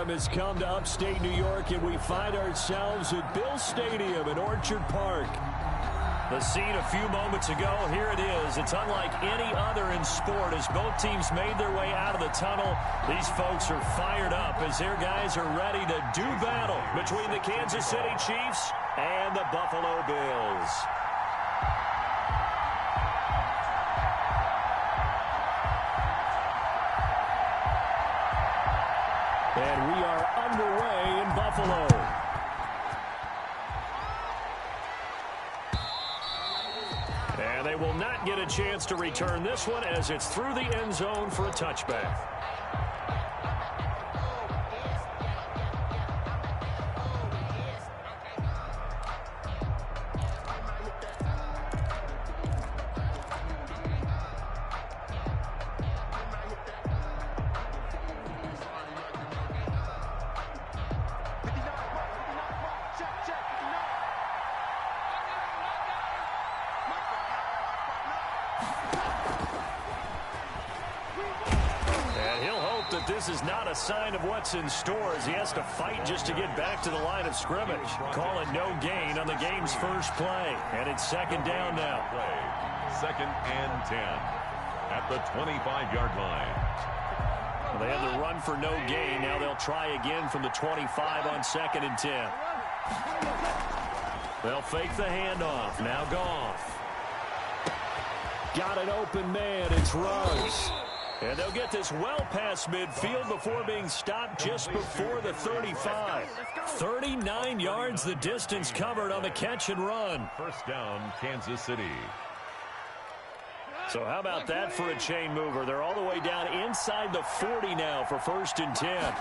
Adam has come to upstate New York, and we find ourselves at Bills Stadium in Orchard Park. The scene a few moments ago, here it is. It's unlike any other in sport as both teams made their way out of the tunnel. These folks are fired up as their guys are ready to do battle between the Kansas City Chiefs and the Buffalo Bills. And we are underway in Buffalo. And they will not get a chance to return this one as it's through the end zone for a touchback. This is not a sign of what's in store as he has to fight just to get back to the line of scrimmage. Call it no gain on the game's first play. And it's second down now. Second and 10 at the 25-yard line. Well, they had the run for no gain. Now they'll try again from the 25 on second and 10. They'll fake the handoff. Now Goff. Got an open man. It's Ruggs. And they'll get this well past midfield before being stopped just before the 35. 39 yards the distance covered on the catch and run. First down, Kansas City. So how about that for a chain mover? They're all the way down inside the 40 now for first and 10.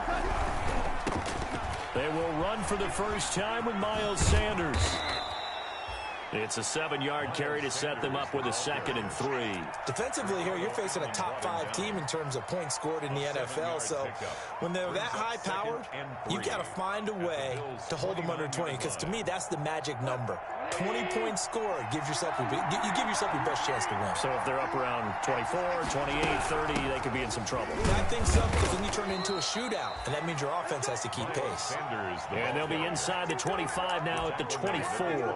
They will run for the first time with Miles Sanders. It's a 7-yard carry to set them up with a second and 3. Defensively here, you're facing a top-5 team in terms of points scored in the NFL. So when they're that high-powered, you got to find a way to hold them under 20. Because to me, that's the magic number. 20 points scored gives yourself you give yourself your best chance to win. So if they're up around 24, 28, 30, they could be in some trouble. I think so, because then you turn it into a shootout, and that means your offense has to keep pace. And they'll be inside the 25 now at the 24.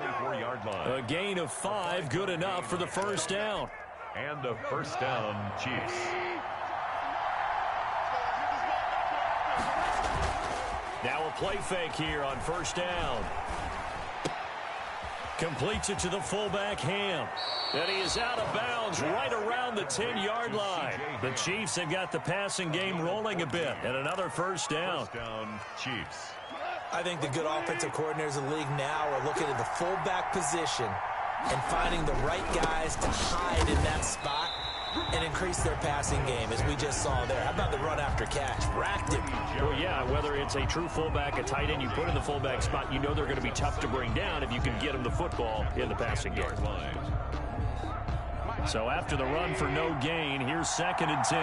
A gain of 5, good enough for the first down. And a first down, Chiefs. Now a play fake here on first down. Completes it to the fullback, Ham. And he is out of bounds right around the 10-yard line. The Chiefs have got the passing game rolling a bit. And another first down. First down, Chiefs. I think the good offensive coordinators in the league now are looking at the fullback position and finding the right guys to hide in that spot and increase their passing game, as we just saw there. How about the run after catch? Racked him. Well, yeah, whether it's a true fullback, a tight end you put in the fullback spot, you know they're going to be tough to bring down if you can get them the football in the passing game. So after the run for no gain, here's second and 10.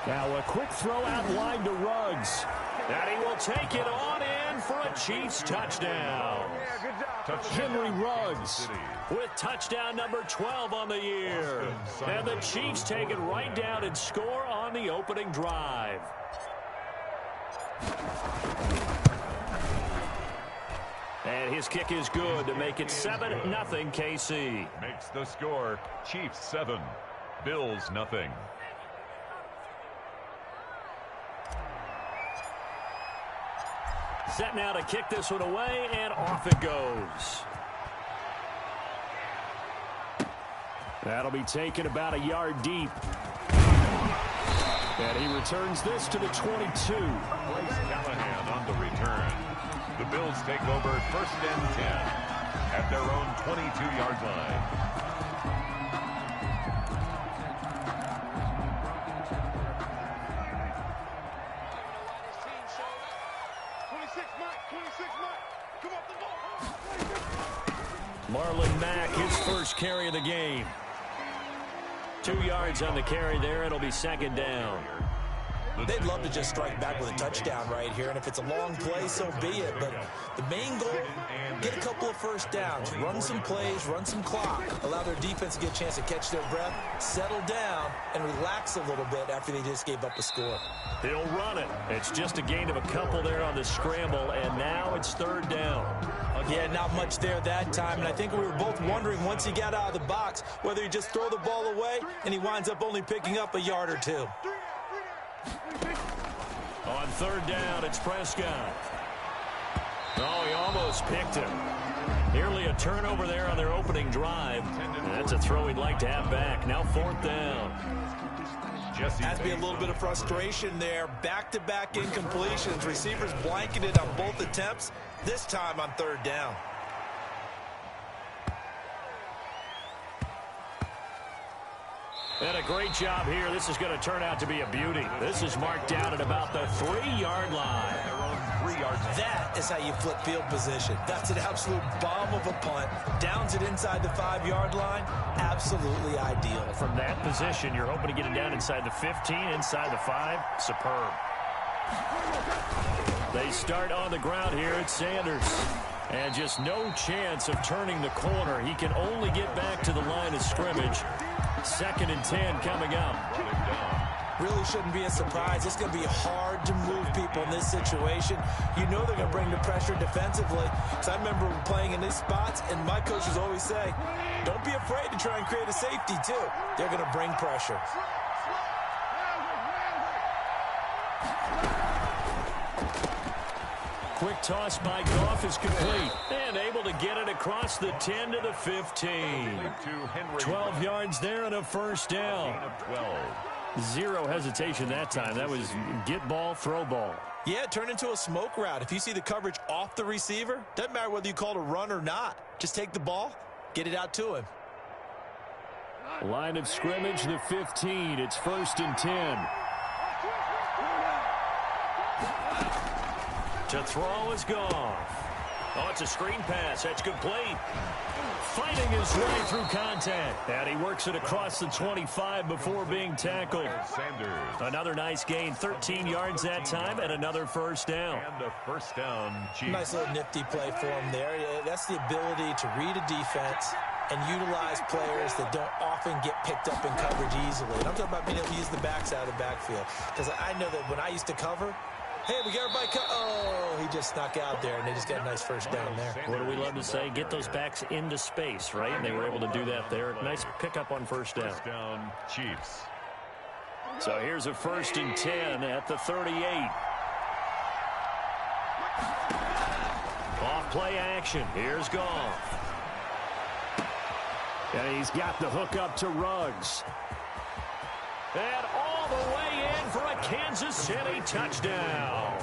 Now a quick throw out line to Ruggs. And he will take it on in for a Chiefs touchdown. Henry Ruggs with touchdown number 12 on the year. And the Chiefs take it right down and score on the opening drive. And his kick is good to make it 7-0 KC. Makes the score Chiefs 7, Bills nothing. Set now to kick this one away, and off it goes. That'll be taken about a yard deep. And he returns this to the 22. Bryce Callahan on the return. The Bills take over first and 10 at their own 22-yard line. Marlon Mack, his first carry of the game. 2 yards on the carry there. It'll be second down. They'd love to just strike back with a touchdown right here, and if it's a long play, so be it. But the main goal, get a couple of first downs, run some plays, run some clock, allow their defense to get a chance to catch their breath, settle down, and relax a little bit after they just gave up a score. He'll run it. It's just a gain of a couple there on the scramble, and now it's third down. Yeah, not much there that time, and I think we were both wondering once he got out of the box whether he just throw the ball away and he winds up only picking up a yard or two. On third down, it's Prescott. Oh, he almost picked him. Nearly a turnover there on their opening drive. That's a throw he'd like to have back. Now fourth down. Has to be a little bit of frustration there. Back-to-back incompletions. Receivers blanketed on both attempts, this time on third down. And a great job here. This is going to turn out to be a beauty. This is marked down at about the 3-yard line. That is how you flip field position. That's an absolute bomb of a punt. Downs it inside the 5-yard line. Absolutely ideal. From that position, you're hoping to get it down inside the 15, inside the 5. Superb. They start on the ground here at Sanders. And just no chance of turning the corner. He can only get back to the line of scrimmage. 2nd and 10 coming up. Really shouldn't be a surprise. It's going to be hard to move people in this situation. You know they're going to bring the pressure defensively. Because I remember playing in these spots, and my coaches always say, don't be afraid to try and create a safety, too. They're going to bring pressure. Quick toss by Goff is complete. And able to get it across the 10 to the 15. 12 yards there and a first down. Zero hesitation that time. That was get ball, throw ball. Yeah, it turned into a smoke route. If you see the coverage off the receiver, doesn't matter whether you call it a run or not. Just take the ball, get it out to him. Line of scrimmage, the 15. It's 1st and 10. To throw is Goff. Oh, it's a screen pass. That's complete. Fighting his way through contact. And he works it across the 25 before being tackled. Another nice gain. 13 yards that time and another first down. And a first down, Chiefs. Nice little nifty play for him there. That's the ability to read a defense and utilize players that don't often get picked up in coverage easily. And I'm talking about being able to use the backs out of the backfield. Because I know that when I used to cover, hey, we got everybody oh, he just snuck out there, and they just got a nice first down there. What do we love to say? Get those backs into space, right? And they were able to do that there. Nice pickup on first down. First down, Chiefs. So here's a 1st and 10 at the 38. Off play action. Here's Goff. And he's got the hook up to Ruggs. And all the way in for a Kansas City touchdown.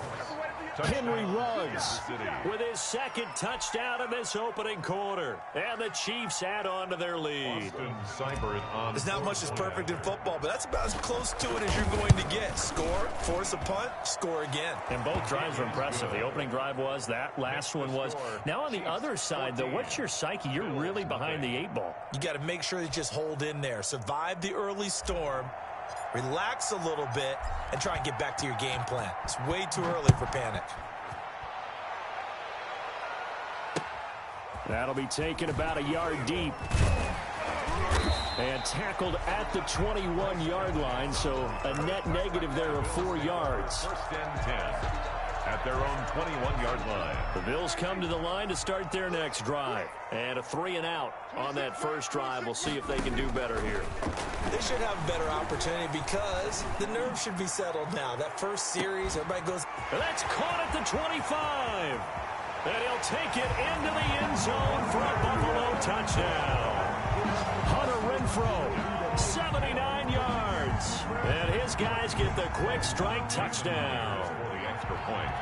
Henry Ruggs with his 2nd touchdown in this opening quarter. And the Chiefs add on to their lead. There's not much that's perfect in football, but that's about as close to it as you're going to get. Score, force a punt, score again. And both drives were impressive. The opening drive was, that last one was. Now on the other side, though, what's your psyche? You're really behind the 8 ball. You got to make sure you just hold in there. Survive the early storm. Relax a little bit and try and get back to your game plan. It's way too early for panic. That'll be taken about a yard deep. And tackled at the 21-yard line, so a net negative there of 4 yards. 1st and 10 at their own 21-yard line. The Bills come to the line to start their next drive. And a 3-and-out on that first drive. We'll see if they can do better here. They should have a better opportunity because the nerves should be settled now. That first series, everybody goes. That's caught at the 25. And he'll take it into the end zone for a Buffalo touchdown. Hunter Renfrow, 79 yards. And his guys get the quick strike touchdown.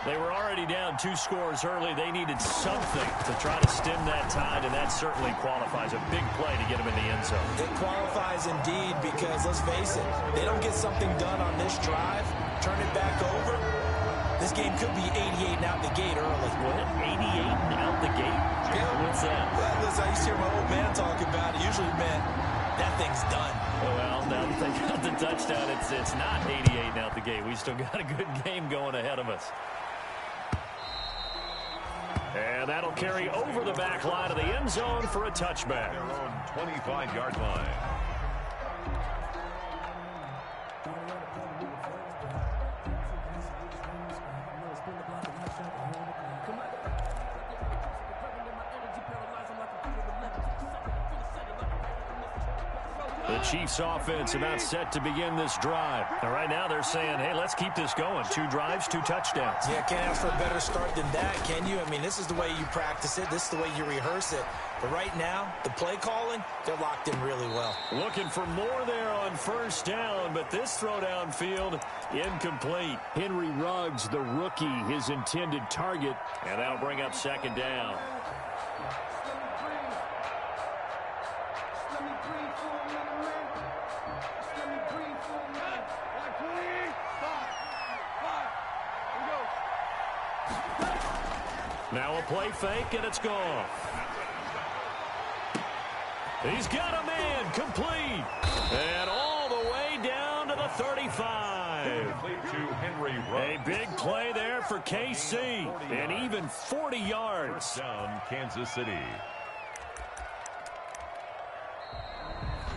They were already down 2 scores early. They needed something to try to stem that tide, and that certainly qualifies. A big play to get them in the end zone. It qualifies indeed because, let's face it, they don't get something done on this drive, turn it back over, this game could be 88 and out the gate early. What? 88 and out the gate? Yeah. What's that? Well, listen, I used to hear my old man talk about it. Usually meant that things done. Well, now that they got the touchdown, it's not 88 out the gate. We still got a good game going ahead of us. And that'll carry over the back line of the end zone for a touchback. Their own 25-yard line. The Chiefs offense about set to begin this drive. And right now they're saying, hey, let's keep this going. 2 drives, 2 touchdowns. Yeah, can't ask for a better start than that, can you? I mean, this is the way you practice it. This is the way you rehearse it. But right now, the play calling, they're locked in really well. Looking for more there on first down, but this throw downfield incomplete. Henry Ruggs, the rookie, his intended target, and that'll bring up second down. Now a play fake, and it's gone. He's got a man, complete. And all the way down to the 35. A big play there for KC, and even 40 yards. First down, Kansas City.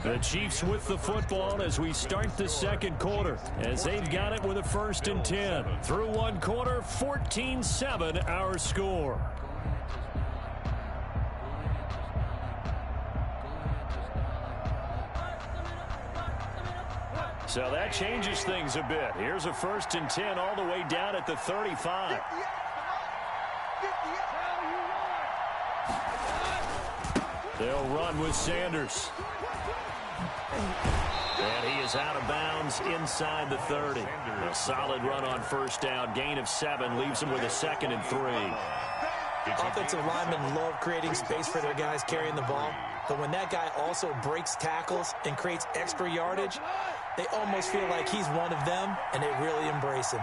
The Chiefs with the football as we start the second quarter, as they've got it with a 1st and 10. Through one quarter, 14-7 our score. So that changes things a bit. Here's a 1st and 10 all the way down at the 35. They'll run with Sanders. And he is out of bounds inside the 30. A solid run on first down. Gain of 7 leaves him with a 2nd and 3. Offensive linemen love creating space for their guys carrying the ball. But when that guy also breaks tackles and creates extra yardage, they almost feel like he's one of them, and they really embrace him.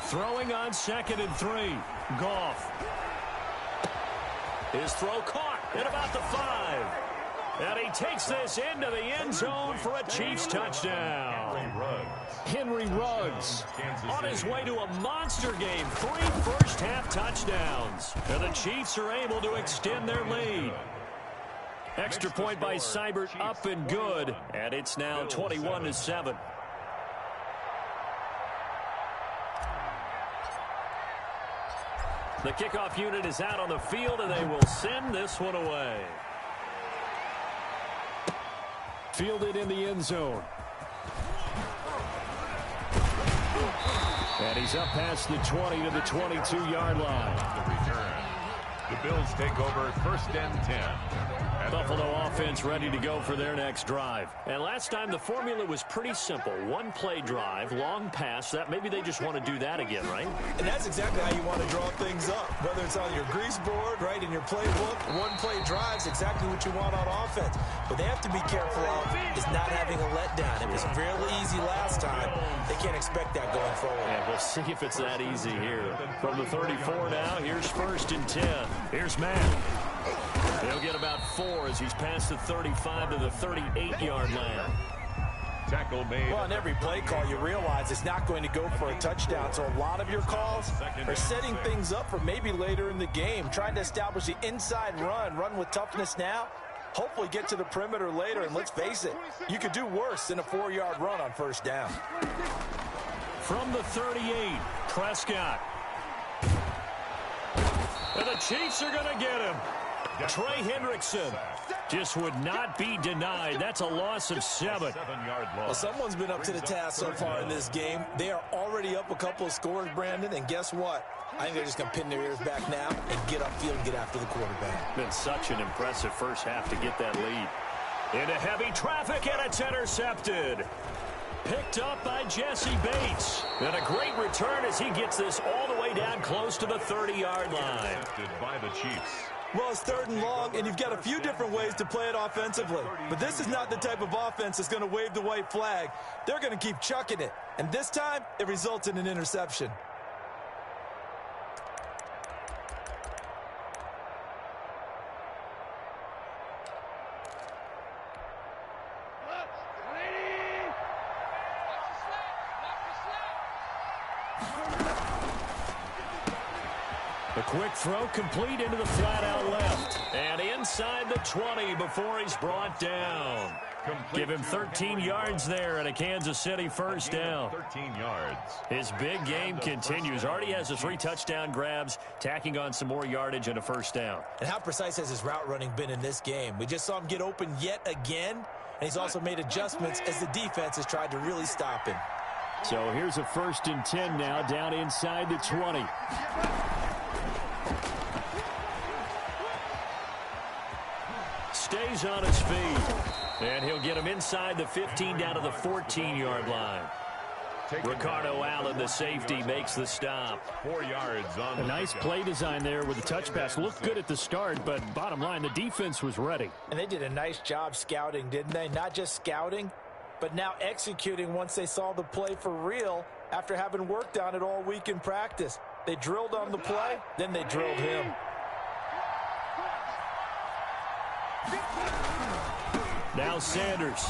Throwing on 2nd and 3. Goff. His throw caught at about the 5. And he takes this into the end zone for a Chiefs touchdown. Henry Ruggs on his way to a monster game. 3 first-half touchdowns. And the Chiefs are able to extend their lead. Extra point by Seibert up and good. And it's now 21-7. The kickoff unit is out on the field, and they will send this one away. Fielded in the end zone. And he's up past the 20 to the 22-yard line. The return. The Bills take over 1st and 10. Buffalo offense ready to go for their next drive. And last time the formula was pretty simple. 1 play drive, long pass. That maybe they just want to do that again, right? And that's exactly how you want to draw things up. Whether it's on your grease board, right, in your playbook, 1 play drive's exactly what you want on offense. But they have to be careful of is not having a letdown. It was really easy last time. They can't expect that going forward. And we'll see if it's that easy here. From the 34 now, here's 1st and 10. Here's Matt. He'll get about 4 as he's past the 35 to the 38-yard line. Tackle made. Well, on every play call, you realize it's not going to go for a touchdown. So a lot of your calls are setting things up for maybe later in the game, trying to establish the inside run with toughness now, hopefully get to the perimeter later. And let's face it, you could do worse than a 4-yard run on first down. From the 38, Prescott. And the Chiefs are going to get him. Trey Hendrickson just would not be denied. That's a loss of 7. Well, someone's been up to the task so far in this game. They are already up a couple of scores, Brandon, and guess what? I think they're just going to pin their ears back now and get upfield and get after the quarterback. Been such an impressive first half to get that lead. Into heavy traffic, and it's intercepted. Picked up by Jesse Bates. And a great return as he gets this all the way down close to the 30-yard line. Intercepted by the Chiefs. Well, it's 3rd and long, and you've got a few different ways to play it offensively. But this is not the type of offense that's going to wave the white flag. They're going to keep chucking it. And this time, it results in an interception. The quick throw complete into the flat out left. And inside the 20 before he's brought down. Give him 13 yards there and a Kansas City first down. 13 yards. His big game continues. Already has the 3 touchdown grabs, tacking on some more yardage and a first down. And how precise has his route running been in this game? We just saw him get open yet again, and he's also made adjustments as the defense has tried to really stop him. So here's a 1st and 10 now, down inside the 20. Stays on his feet. And he'll get him inside the 15 down to the 14-yard line. Ricardo Allen, the safety, makes the stop. 4 yards on a nice play design there with the touch pass. Looked good at the start, but bottom line, the defense was ready. And they did a nice job scouting, didn't they? Not just scouting, but now executing once they saw the play for real after having worked on it all week in practice. They drilled on the play, then they drilled him. Now Sanders.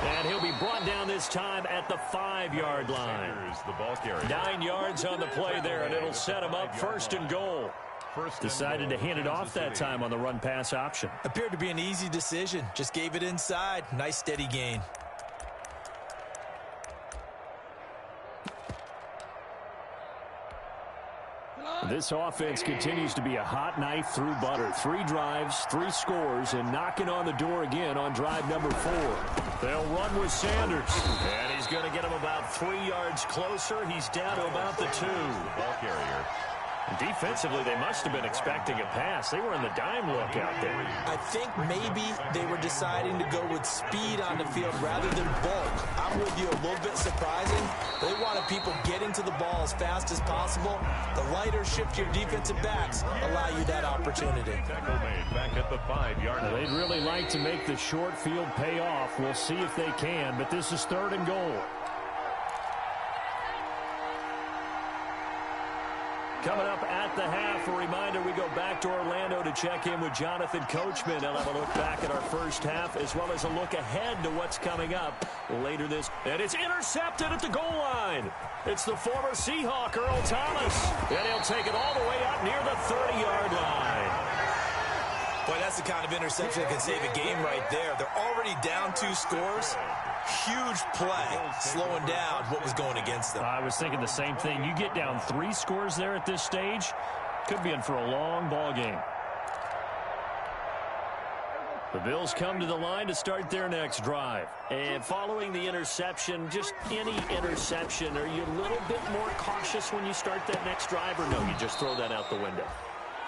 And he'll be brought down this time at the 5-yard line. The ball carrier. 9 yards on the play there, and it'll set him up 1st and goal. Decided to hand it off that time on the run-pass option. Appeared to be an easy decision. Just gave it inside. Nice steady gain. This offense continues to be a hot knife through butter. 3 drives, 3 scores, and knocking on the door again on drive number 4. They'll run with Sanders. And he's going to get him about 3 yards closer. He's down to about the 2. Ball carrier. Defensively, they must have been expecting a pass. They were in the dime look out there. I think maybe they were deciding to go with speed on the field rather than bulk. I'm with you, a little bit surprising. They wanted people getting to the ball as fast as possible. The lighter, shiftier defensive backs allow you that opportunity. Tackle made back at the 5-yard line. They'd really like to make the short field pay off. We'll see if they can, but this is 3rd and goal. Coming up at the half, a reminder, we go back to Orlando to check in with Jonathan Coachman. He'll have a look back at our first half as well as a look ahead to what's coming up later this. And it's intercepted at the goal line. It's the former Seahawk, Earl Thomas. And he'll take it all the way up near the 30-yard line. Boy, that's the kind of interception that can save a game right there. They're already down 2 scores. Huge play, slowing down what was going against them. I was thinking the same thing. You get down 3 scores there at this stage, could be in for a long ball game. The Bills come to the line to start their next drive. And following the interception, just any interception, are you a little bit more cautious when you start that next drive, or no, you just throw that out the window?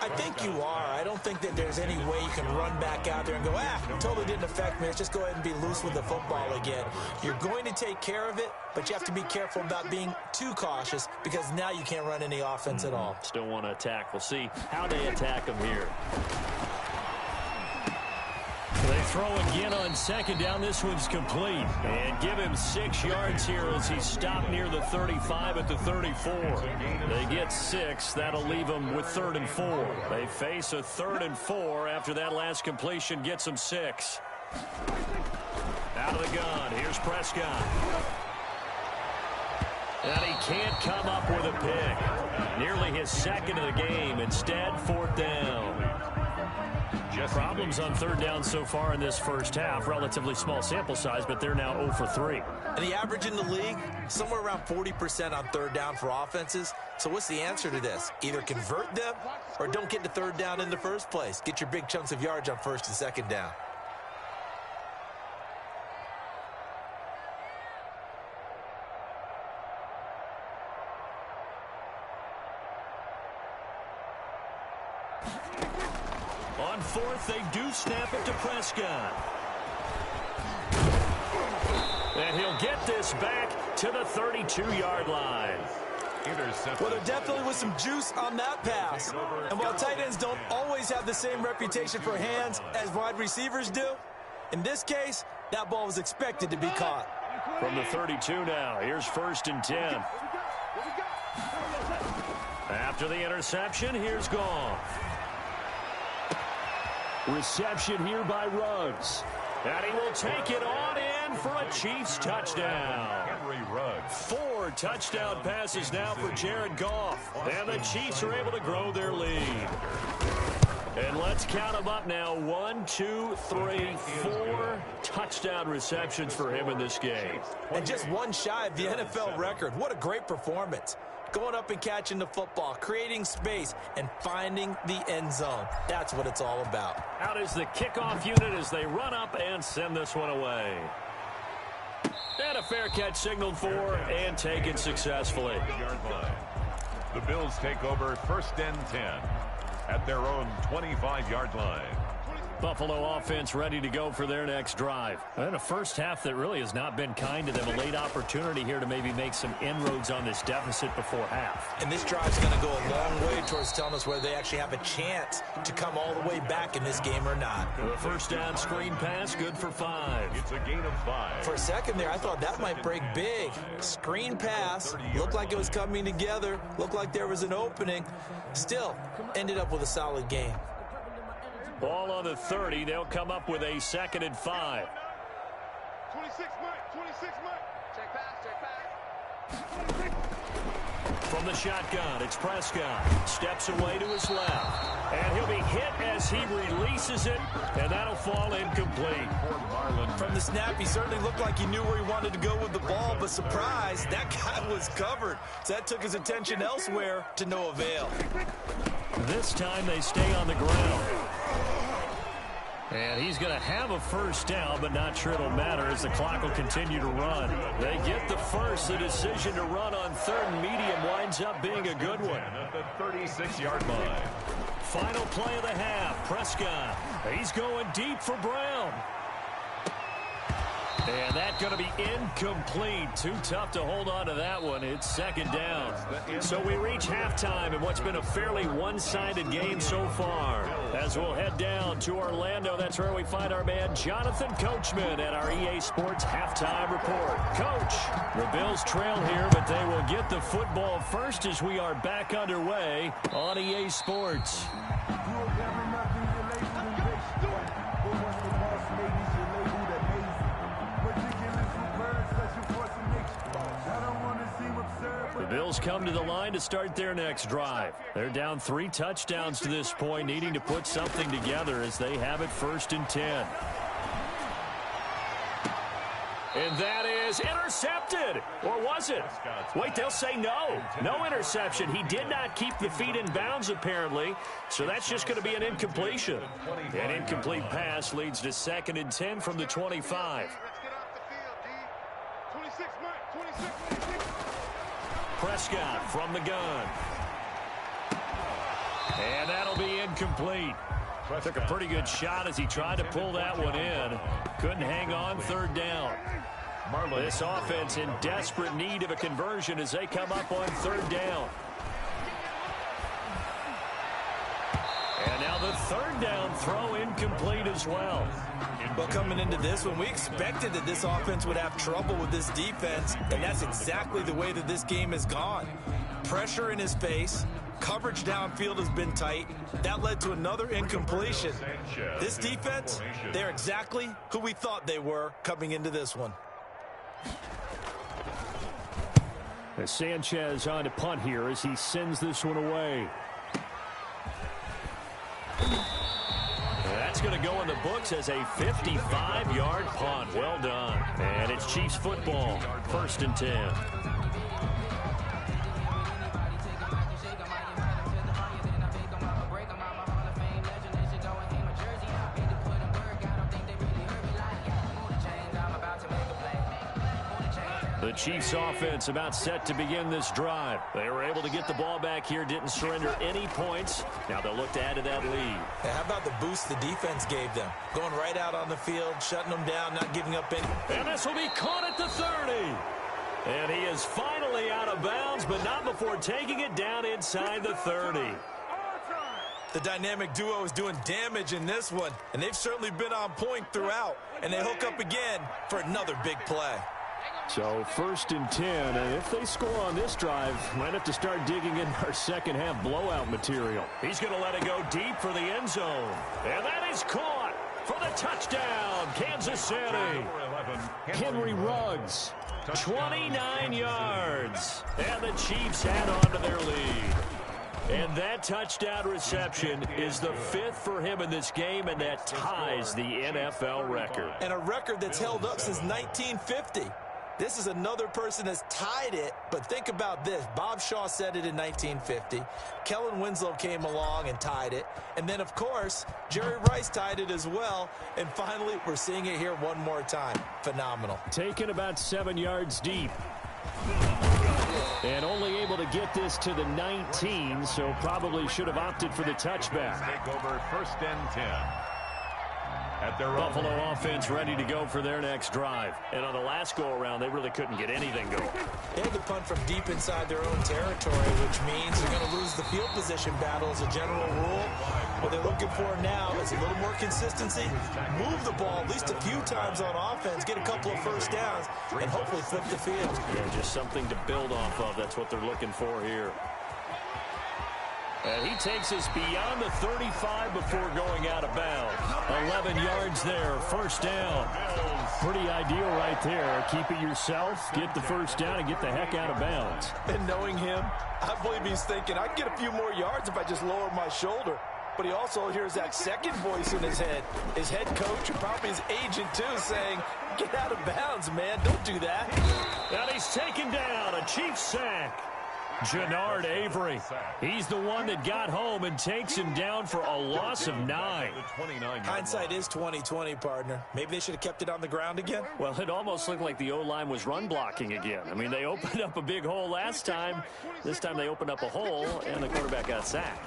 I think you are. I don't think that there's any way you can run back out there and go, totally didn't affect me. Let's just go ahead and be loose with the football again. You're going to take care of it, but you have to be careful about being too cautious because now you can't run any offense at all. Still want to attack. We'll see how they attack them here. They throw again on 2nd down. This one's complete. And give him 6 yards here as he's stopped near the 35 at the 34. They get 6. That'll leave them with 3rd and 4. They face a 3rd and 4 after that last completion gets them 6. Out of the gun. Here's Prescott. And he can't come up with a pick. Nearly his 2nd of the game. Instead, 4th down. Problems on 3rd down so far in this first half. Relatively small sample size, but they're now 0 for 3. And the average in the league, somewhere around 40% on 3rd down for offenses. So what's the answer to this? Either convert them or don't get to 3rd down in the first place. Get your big chunks of yards on 1st and 2nd down. On 4th, they do snap it to Prescott. And he'll get this back to the 32-yard line. Well, there definitely was some juice on that pass. And while tight ends don't always have the same reputation for hands as wide receivers do, in this case, that ball was expected to be caught. From the 32 now, here's 1st and 10. After the interception, here's Goff. Reception here by Ruggs. And he will take it on in for a Chiefs touchdown. 4 touchdown passes now for Jared Goff. And the Chiefs are able to grow their lead. And let's count them up now. 1, 2, 3, 4 touchdown receptions for him in this game. And just one shy of the NFL record. What a great performance. Going up and catching the football, creating space, and finding the end zone. That's what it's all about. Out is the kickoff unit as they run up and send this one away. And a fair catch signaled for and taken successfully. The Bills take over 1st and 10 at their own 25-yard line. Buffalo offense ready to go for their next drive. And a first half that really has not been kind to them. A late opportunity here to maybe make some inroads on this deficit before half. And this drive's going to go a long way towards telling us whether they actually have a chance to come all the way back in this game or not. The first down screen pass, good for 5. It's a gain of 5. For a second there, I thought that might break big. Screen pass, looked like it was coming together, looked like there was an opening. Still, ended up with a solid game. Ball on the 30. They'll come up with a 2nd and 5. 26 Mike. Check pass. From the shotgun, it's Prescott. Steps away to his left. And he'll be hit as he releases it, and that'll fall incomplete. From the snap, he certainly looked like he knew where he wanted to go with the ball, but surprise, that guy was covered. So that took his attention elsewhere to no avail. This time they stay on the ground. And he's going to have a first down, but not sure it'll matter as the clock will continue to run. They get the first. The decision to run on 3rd and medium winds up being a good one. At the 36-yard line. Final play of the half. Prescott. He's going deep for Brown. And that's going to be incomplete. Too tough to hold on to that one. It's 2nd down. So we reach halftime in what's been a fairly one-sided game so far. As we'll head down to Orlando, that's where we find our man Jonathan Coachman at our EA Sports Halftime Report. Coach, the Bills trail here, but they will get the football first as we are back underway on EA Sports. The Bills come to the line to start their next drive. They're down 3 touchdowns to this point, needing to put something together as they have it 1st and 10. And that is intercepted. Or was it? Wait, they'll say no. No interception. He did not keep the feet in bounds, apparently. So that's just going to be an incompletion. An incomplete pass leads to 2nd and 10 from the 25. Let's get off the field, D. 26 Mike. 26. Prescott from the gun. And that'll be incomplete. Took a pretty good shot as he tried to pull that one in. Couldn't hang on 3rd down. This offense in desperate need of a conversion as they come up on 3rd down. And now the 3rd down throw incomplete as well. But coming into this one, we expected that this offense would have trouble with this defense, and that's exactly the way that this game has gone. Pressure in his face, coverage downfield has been tight. That led to another incompletion. This defense, they're exactly who we thought they were coming into this one. As Sanchez on to punt here as he sends this one away. That's going to go in the books as a 55-yard punt. Well done. And it's Chiefs football. 1st and 10. The Chiefs offense about set to begin this drive. They were able to get the ball back here, didn't surrender any points. Now they'll look to add to that lead. And how about the boost the defense gave them? Going right out on the field, shutting them down, not giving up any. And this will be caught at the 30. And he is finally out of bounds, but not before taking it down inside the 30. The dynamic duo is doing damage in this one, and they've certainly been on point throughout. And they hook up again for another big play. So 1st and 10, and if they score on this drive, might have to start digging in our second half blowout material. He's going to let it go deep for the end zone. And that is caught for the touchdown, Kansas City. Henry Ruggs, 29 yards. And the Chiefs add on to their lead. And that touchdown reception is the 5th for him in this game, and that ties the NFL record. And a record that's held up since 1950. This is another person that's tied it, but think about this. Bob Shaw said it in 1950. Kellen Winslow came along and tied it. And then, of course, Jerry Rice tied it as well. And finally, we're seeing it here one more time. Phenomenal. Taken about 7 yards deep. And only able to get this to the 19, so probably should have opted for the touchback. Take over 1st and 10. At their Buffalo offense ready to go for their next drive. And on the last go-around, they really couldn't get anything going. They had to punt from deep inside their own territory, which means they're going to lose the field position battle as a general rule. What they're looking for now is a little more consistency, move the ball at least a few times on offense, get a couple of first downs, and hopefully flip the field. Yeah, just something to build off of. That's what they're looking for here. And he takes us beyond the 35 before going out of bounds. 11 yards there, first down. Pretty ideal right there. Keep it yourself, get the first down, and get the heck out of bounds. And knowing him, I believe he's thinking, I can get a few more yards if I just lower my shoulder. But he also hears that second voice in his head. His head coach, and probably his agent too, saying, get out of bounds, man. Don't do that. And he's taken down, a Chiefs sack. Jannard Avery. He's the one that got home and takes him down for a loss of 9. Hindsight is 20/20, partner. Maybe they should have kept it on the ground again. Well, it almost looked like the O-line was run blocking again. I mean, they opened up a big hole last time. This time they opened up a hole, and the quarterback got sacked.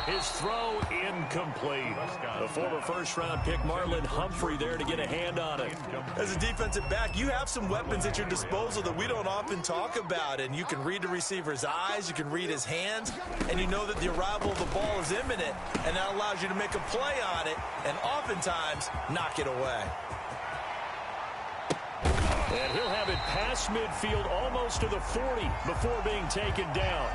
His throw incomplete. The former first-round pick Marlon Humphrey there to get a hand on it. As a defensive back, you have some weapons at your disposal that we don't often talk about. And you can read the receiver's eyes, you can read his hands, and you know that the arrival of the ball is imminent. And that allows you to make a play on it and oftentimes knock it away. And he'll have it past midfield almost to the 40 before being taken down.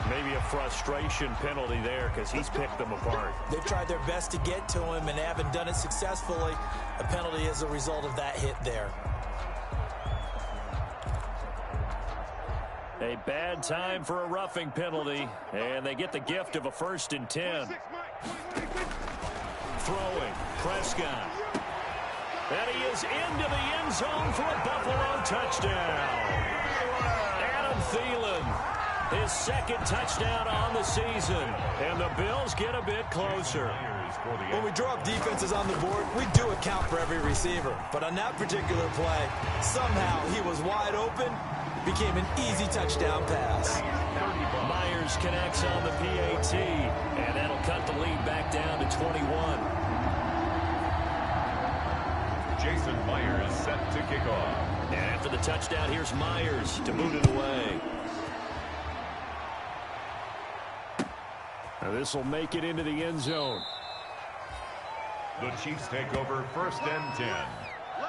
Maybe a frustration penalty there because he's picked them apart. They've tried their best to get to him and haven't done it successfully. A penalty is a result of that hit there. A bad time for a roughing penalty, and they get the gift of a 1st and 10. Throwing, Prescott. And he is into the end zone for a Buffalo touchdown. Adam Thielen. His 2nd touchdown on the season. And the Bills get a bit closer. When we draw up defenses on the board, we do account for every receiver. But on that particular play, somehow he was wide open. Became an easy touchdown pass. Myers connects on the PAT. And that'll cut the lead back down to 21. Jason Myers set to kick off. And after the touchdown, here's Myers to boot it away. Now this will make it into the end zone. The Chiefs take over 1st and 10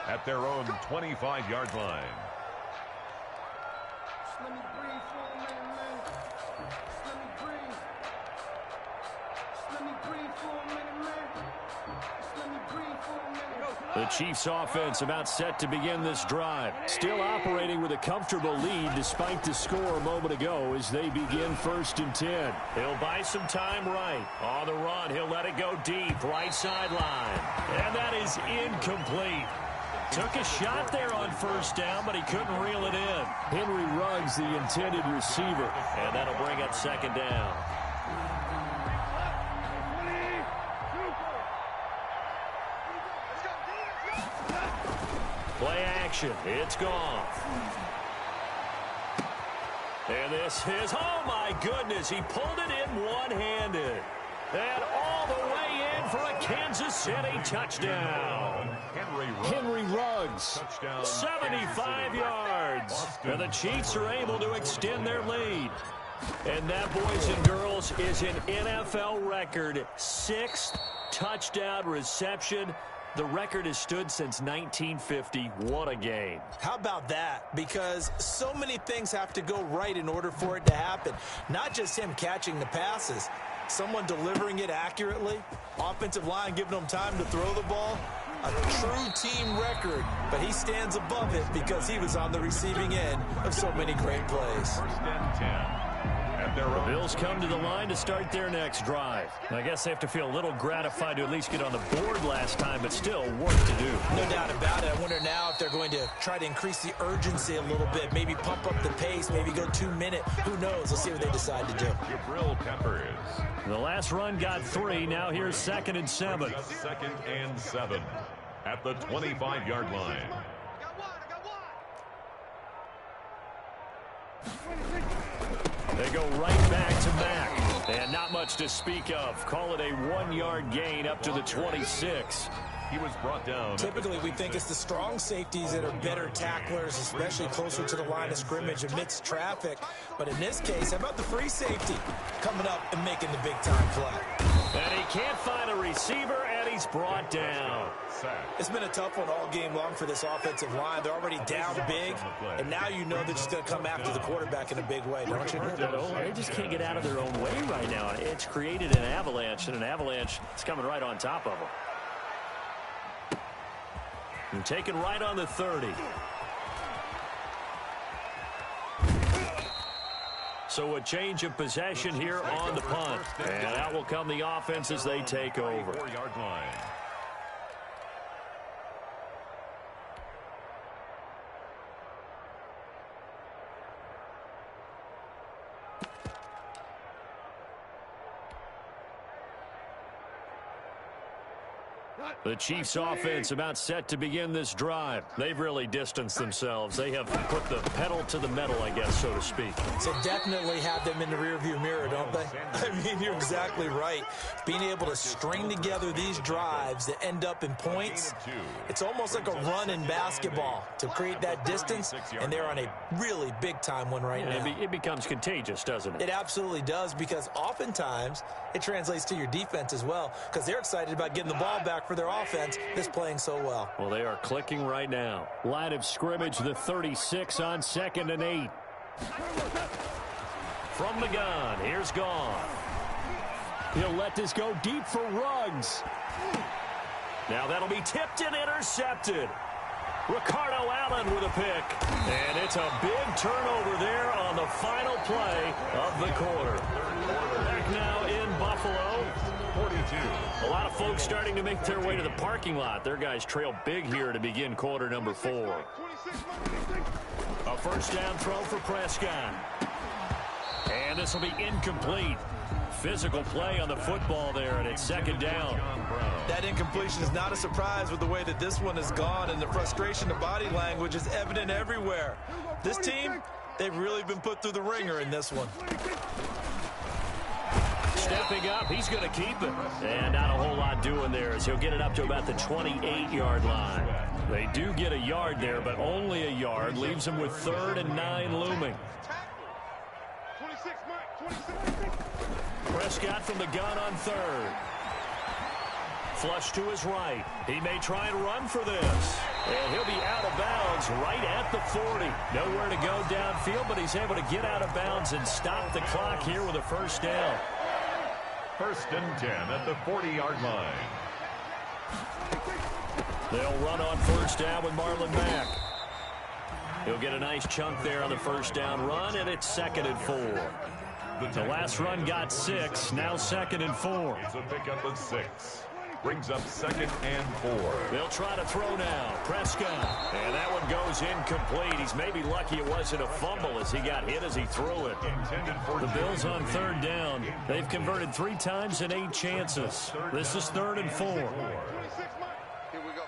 at their own 25-yard line. Let me breathe for a minute, man. Let me breathe. Let me breathe for a minute, man. Let me breathe for a minute. The Chiefs offense about set to begin this drive. Still operating with a comfortable lead despite the score a moment ago as they begin 1st and 10. He'll buy some time right. On the run, he'll let it go deep, right sideline. And that is incomplete. Took a shot there on 1st down, but he couldn't reel it in. Henry Ruggs, the intended receiver. And that'll bring up 2nd down. Play action. It's gone. And this is, oh my goodness, he pulled it in one-handed. And all the way in for a Kansas City touchdown. Henry Ruggs, 75 yards. And the Chiefs are able to extend their lead. And that, boys and girls, is an NFL record 6th touchdown reception The record has stood since 1950. What a game. How about that? Because so many things have to go right in order for it to happen. Not just him catching the passes. Someone delivering it accurately. Offensive line giving them time to throw the ball. A true team record. But he stands above it because he was on the receiving end of so many great plays. First and 10. The Bills come to the line to start their next drive. I guess they have to feel a little gratified to at least get on the board last time, but still work to do. No doubt about it. I wonder now if they're going to try to increase the urgency a little bit, maybe pump up the pace, maybe go 2 minute. Who knows? Let's see what they decide to do. Jabril Peppers. The last run got 3. Now here's 2nd and 7. 2nd and 7 at the 25-yard line. They go right back to Mack. And not much to speak of. Call it a 1-yard gain up to the 26. He was brought down. Typically, we think it's the strong safeties that are better tacklers, especially closer to the line of scrimmage amidst traffic. But in this case, how about the free safety coming up and making the big-time play? And he can't find a receiver, and he's brought down. It's been a tough one all game long for this offensive line. They're already down big, and now you know they're just going to come after the quarterback in a big way, don't you? They just can't get out of their own way right now. It's created an avalanche, and an avalanche is coming right on top of them. And taken right on the 30. So a change of possession here on the punt. And out will come the offense as they take over. 4-yard line. The Chiefs offense about set to begin this drive. They've really distanced themselves. They have put the pedal to the metal, I guess, so to speak. So definitely have them in the rearview mirror, don't they? I mean, you're exactly right. Being able to string together these drives that end up in points, it's almost like a run in basketball to create that distance, and they're on a really big-time one right now. It becomes contagious, doesn't it? It absolutely does, because oftentimes it translates to your defense as well, because they're excited about getting the ball back for their offense that's playing so well. Well, they are clicking right now. Line of scrimmage, the 36 on 2nd and 8. From the gun, here's Gone. He'll let this go deep for Ruggs. Now that'll be tipped and intercepted. Ricardo Allen with a pick. And it's a big turnover there on the final play of the quarter. Back now in Buffalo. 42. A lot of folks starting to make their way to the parking lot. Their guys trail big here to begin quarter number 4. A first down throw for Prescott. And this will be incomplete. Physical play on the football there, and it's 2nd down. That incompletion is not a surprise with the way that this one has gone, and the frustration, the body language is evident everywhere. This team, they've really been put through the ringer in this one. Stepping up, he's going to keep it. And not a whole lot doing there as he'll get it up to about the 28-yard line. They do get a yard there, but only a yard. Leaves them with 3rd and 9 looming. 26, Mike, 26. Prescott from the gun on 3rd. Flush to his right. He may try and run for this. And he'll be out of bounds right at the 40. Nowhere to go downfield, but he's able to get out of bounds and stop the clock here with a first down. 1st and 10 at the 40-yard line. They'll run on first down with Marlon Mack. He'll get a nice chunk there on the first down run, and it's 2nd and 4. The last run got 6, now 2nd and 4. It's a pickup of 6. Brings up 2nd and 4. They'll try to throw now. Prescott. And that one goes incomplete. He's maybe lucky it wasn't a fumble as he got hit as he threw it. The Bills on 3rd down. They've converted 3 times in 8 chances. This is 3rd and 4. 26, Mike. Here we go.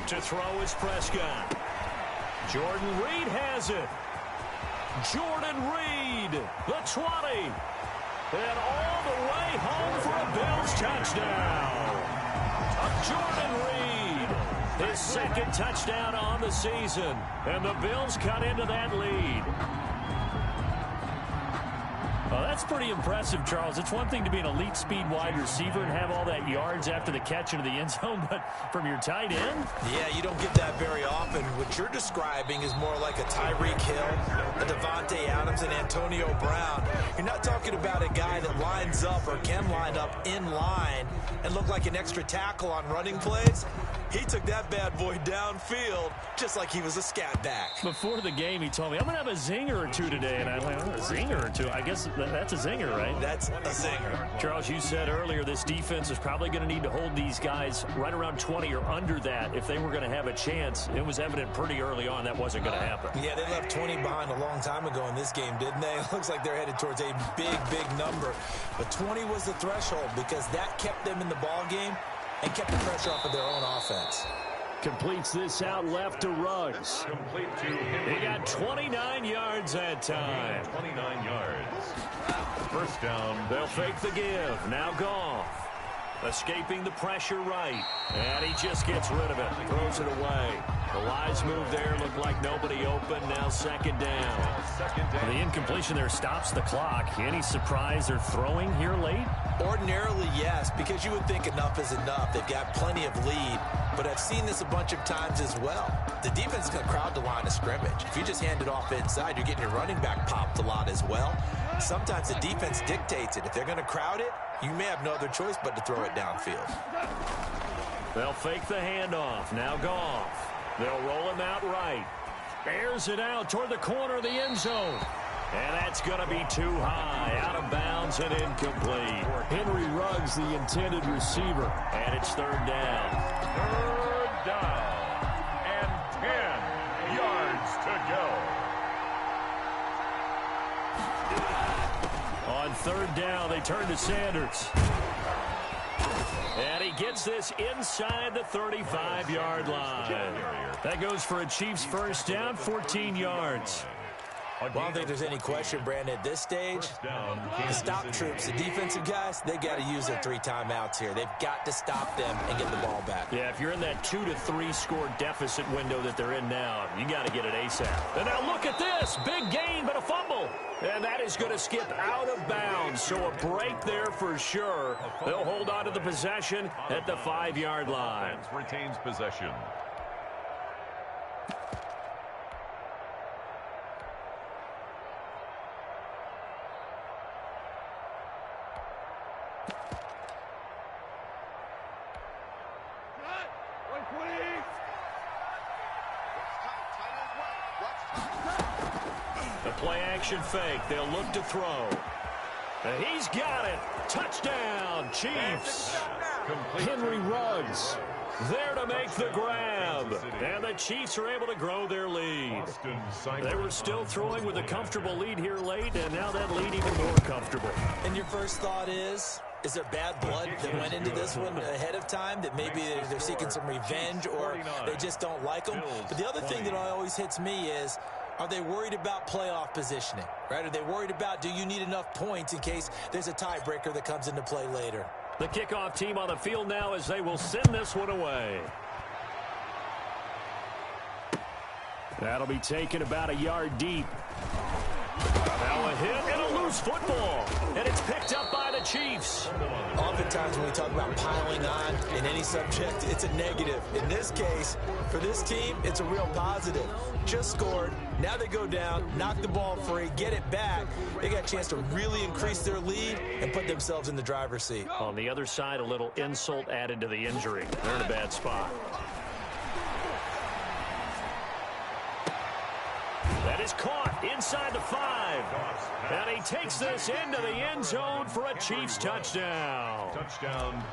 To throw is Prescott. Jordan Reed has it. Jordan Reed, the 20. And all the way home for a Bills touchdown. Jordan Reed, his 2nd touchdown on the season. And the Bills cut into that lead. Well, that's pretty impressive, Charles. It's one thing to be an elite speed wide receiver and have all that yards after the catch into the end zone, but from your tight end? Yeah, you don't get that very often. What you're describing is more like a Tyreek Hill, a Devontae Adams, and Antonio Brown. You're not talking about a guy that lines up or can line up in line and look like an extra tackle on running plays. He took that bad boy downfield just like he was a scat back. Before the game, he told me, I'm going to have a zinger or two today. And I'm like, oh, a zinger or two? I guess that's a zinger, right? That's a zinger. Charles, you said earlier this defense is probably going to need to hold these guys right around 20 or under that if they were going to have a chance. It was evident pretty early on that wasn't going to happen. Yeah, they left 20 behind a long time ago in this game, didn't they? It looks like they're headed towards a big, big number. But 20 was the threshold because that kept them in the ball game and kept the pressure off of their own offense. Completes this out left to Ruggs. Complete to him. He got 29 yards that time. 29 yards. First down. They'll fake the give. Now Goff. Escaping the pressure right. And he just gets rid of it. Throws it away. The wise move there. Looked like nobody open. Now second down. The incompletion there stops the clock. Any surprise they're throwing here late? Ordinarily, yes, because you would think enough is enough. They've got plenty of lead, but I've seen this a bunch of times as well. The defense is going to crowd the line of scrimmage. If you just hand it off inside, you're getting your running back popped a lot as well. Sometimes the defense dictates it. If they're going to crowd it, you may have no other choice but to throw it downfield. They'll fake the handoff. Now Goff. They'll roll him out right. Bears it out toward the corner of the end zone. And that's going to be too high. Out of bounds and incomplete. Henry Ruggs, the intended receiver. And it's third down. Third down. And 10 yards to go. On third down, they turn to Sanders. And he gets this inside the 35-yard line. That goes for a Chiefs first down, 14 yards. Well, I don't think there's any question, Brandon, at this stage, the stop troops, the defensive guys, they got to use their 3 timeouts here. They've got to stop them and get the ball back. Yeah, if you're in that 2 to 3 score deficit window that they're in now, you got to get it ASAP. And now look at this. Big gain, but a fumble. And that is going to skip out of bounds. So a break there for sure. They'll hold on to the possession at the 5-yard line. Retains possession. Play-action fake. They'll look to throw. And he's got it. Touchdown, Chiefs. Henry Ruggs there to make the grab. And the Chiefs are able to grow their lead. They were still throwing with a comfortable lead here late, and now that lead even more comfortable. And your first thought is there bad blood that went into this one ahead of time, that maybe they're seeking some revenge or they just don't like them? But the other thing that always hits me is, are they worried about playoff positioning, right? Are they worried about, do you need enough points in case there's a tiebreaker that comes into play later? The kickoff team on the field now as they will send this one away. That'll be taken about a yard deep. Now a hit and a loose football. And it's picked up by the Chiefs. Oftentimes when we talk about piling on in any subject, it's a negative. In this case, for this team, it's a real positive. Just scored. Now they go down, knock the ball free, get it back. They got a chance to really increase their lead and put themselves in the driver's seat. On the other side, a little insult added to the injury. They're in a bad spot. That is caught inside the 5. And he takes this into the end zone for a Chiefs touchdown.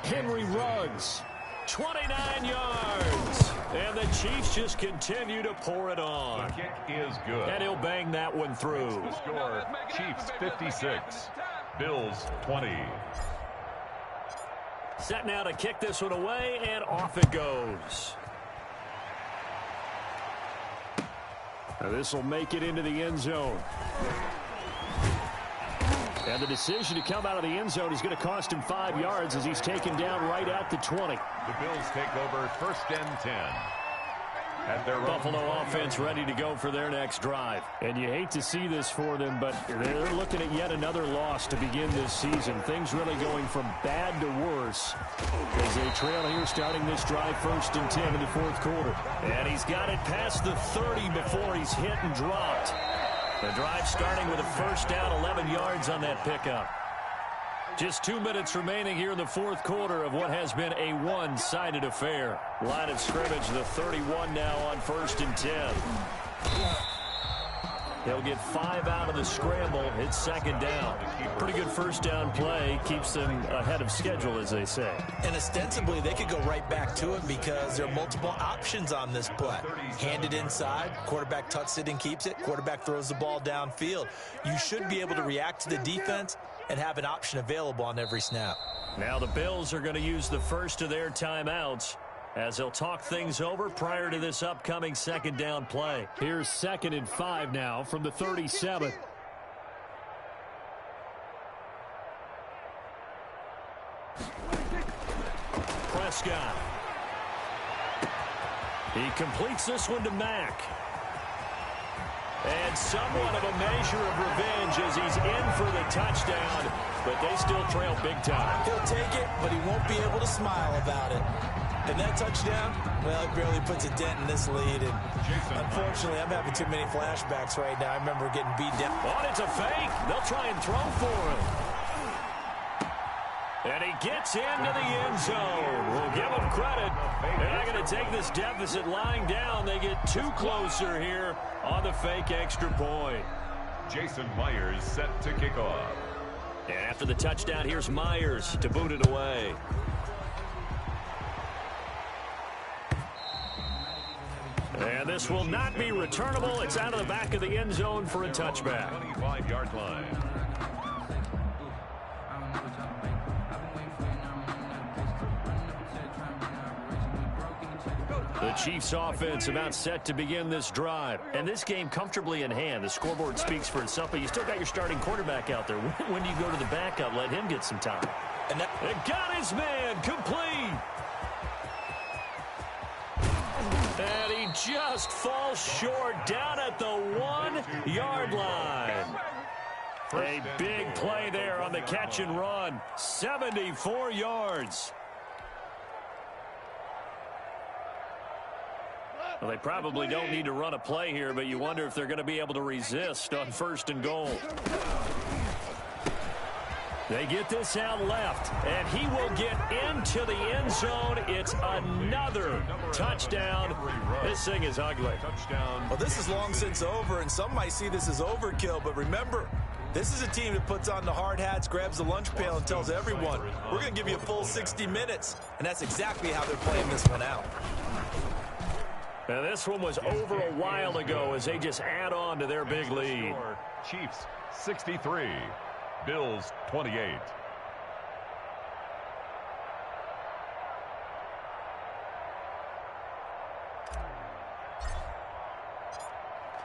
Henry Ruggs, 29 yards. And the Chiefs just continue to pour it on. The kick is good. And he'll bang that one through. The score, Chiefs 56, Bills 20. Set now to kick this one away, and off it goes. Now this will make it into the end zone. And the decision to come out of the end zone is going to cost him 5 yards as he's taken down right at the 20. The Bills take over first and 10. At their Buffalo offense ready to go for their next drive. And you hate to see this for them, but they're looking at yet another loss to begin this season. Things really going from bad to worse as they trail here starting this drive 1st and 10 in the 4th quarter. And he's got it past the 30 before he's hit and dropped. The drive starting with a 1st down, 11 yards on that pickup. Just 2 minutes remaining here in the 4th quarter of what has been a one-sided affair. Line of scrimmage, the 31 now on 1st and 10. He'll get 5 out of the scramble. It's 2nd down. Pretty good 1st down play. Keeps them ahead of schedule, as they say. And ostensibly, they could go right back to it because there are multiple options on this play. Hand it inside. Quarterback tucks it and keeps it. Quarterback throws the ball downfield. You should be able to react to the defense and have an option available on every snap. Now the Bills are going to use the first of their timeouts as they'll talk things over prior to this upcoming 2nd down play. Here's 2nd and 5 now from the 37. Prescott. He completes this one to Mack. And somewhat of a measure of revenge as he's in for the touchdown, but they still trail big time. He'll take it, but he won't be able to smile about it. And that touchdown, well, it barely puts a dent in this lead. And unfortunately, I'm having too many flashbacks right now. I remember getting beat down. Oh, it's a fake. They'll try and throw for him. And he gets into the end zone. We'll give him credit. They're not going to take this deficit lying down. They get too closer here on the fake extra point. Jason Myers set to kick off. And after the touchdown, here's Myers to boot it away. And this will not be returnable. It's out of the back of the end zone for a touchback. 25-yard line. The Chiefs offense about set to begin this drive. And this game comfortably in hand. The scoreboard speaks for itself, but you still got your starting quarterback out there. When do you go to the backup? Let him get some time. And got his man complete. And he just falls short down at the 1-yard line. A big play there on the catch and run. 74 yards. Well, they probably don't need to run a play here, but you wonder if they're going to be able to resist on 1st and goal. They get this out left, and he will get into the end zone. It's another touchdown. This thing is ugly. Well, this is long since over, and some might see this as overkill, but remember, this is a team that puts on the hard hats, grabs the lunch pail, and tells everyone, we're going to give you a full 60 minutes. And that's exactly how they're playing this one out. And this one was over a while ago as they just add on to their big lead. Chiefs 63, Bills 28.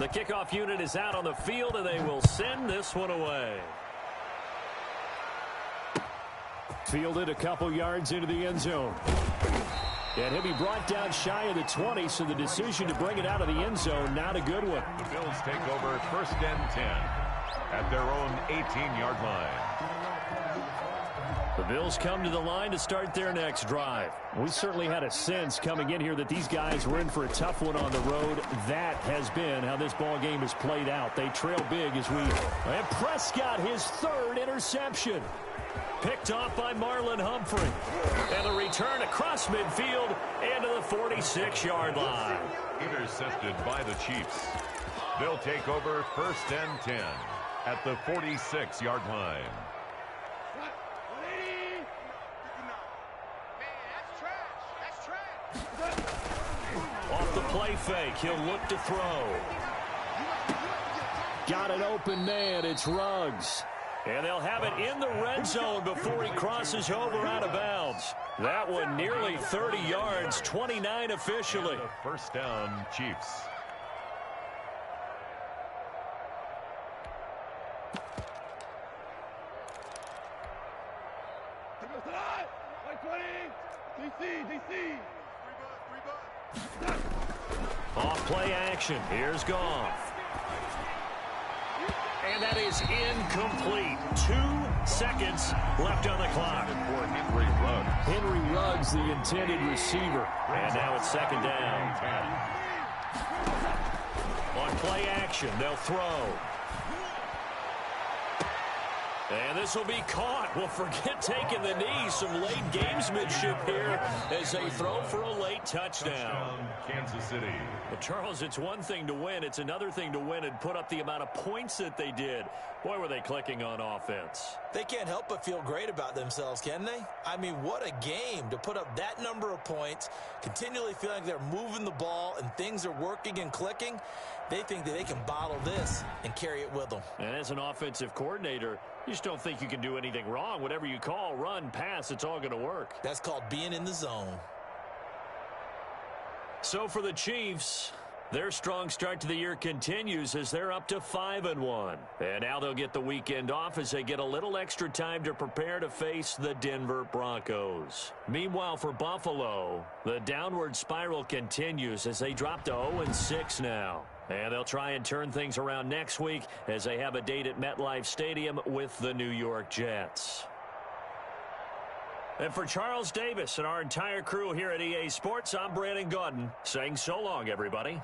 The kickoff unit is out on the field, and they will send this one away. Fielded a couple yards into the end zone. And he'll be brought down shy of the 20, so the decision to bring it out of the end zone, not a good one. The Bills take over 1st and 10 at their own 18-yard line. The Bills come to the line to start their next drive. We certainly had a sense coming in here that these guys were in for a tough one on the road. That has been how this ball game has played out. They trail big as we... And Prescott, his 3rd interception. Picked off by Marlon Humphrey. And the return across midfield into the 46-yard line. Intercepted by the Chiefs. They'll take over 1st and 10 at the 46-yard line. Off the play fake, he'll look to throw. Got an open man, it's Ruggs. And they'll have it in the red zone before he crosses over out of bounds. That one nearly 30 yards, 29 officially. 1st down, Chiefs. Off play action. Here's Goff. And that is incomplete. 2 seconds left on the clock. For Henry Ruggs. Henry Ruggs, the intended receiver. And now it's second down. On play action, they'll throw. And this will be caught. Well, forget taking the knee. Some late gamesmanship here as they throw for a late touchdown. Kansas City. Well, Charles, it's one thing to win. It's another thing to win and put up the amount of points that they did. Boy, were they clicking on offense. They can't help but feel great about themselves, can they? I mean, what a game to put up that number of points, continually feeling like they're moving the ball and things are working and clicking. They think that they can bottle this and carry it with them. And as an offensive coordinator, you just don't think you can do anything wrong. Whatever you call, run, pass, it's all going to work. That's called being in the zone. So for the Chiefs, their strong start to the year continues as they're up to 5-1. And now they'll get the weekend off as they get a little extra time to prepare to face the Denver Broncos. Meanwhile, for Buffalo, the downward spiral continues as they drop to 0-6 now. And they'll try and turn things around next week as they have a date at MetLife Stadium with the New York Jets. And for Charles Davis and our entire crew here at EA Sports, I'm Brandon Gaudin saying so long, everybody.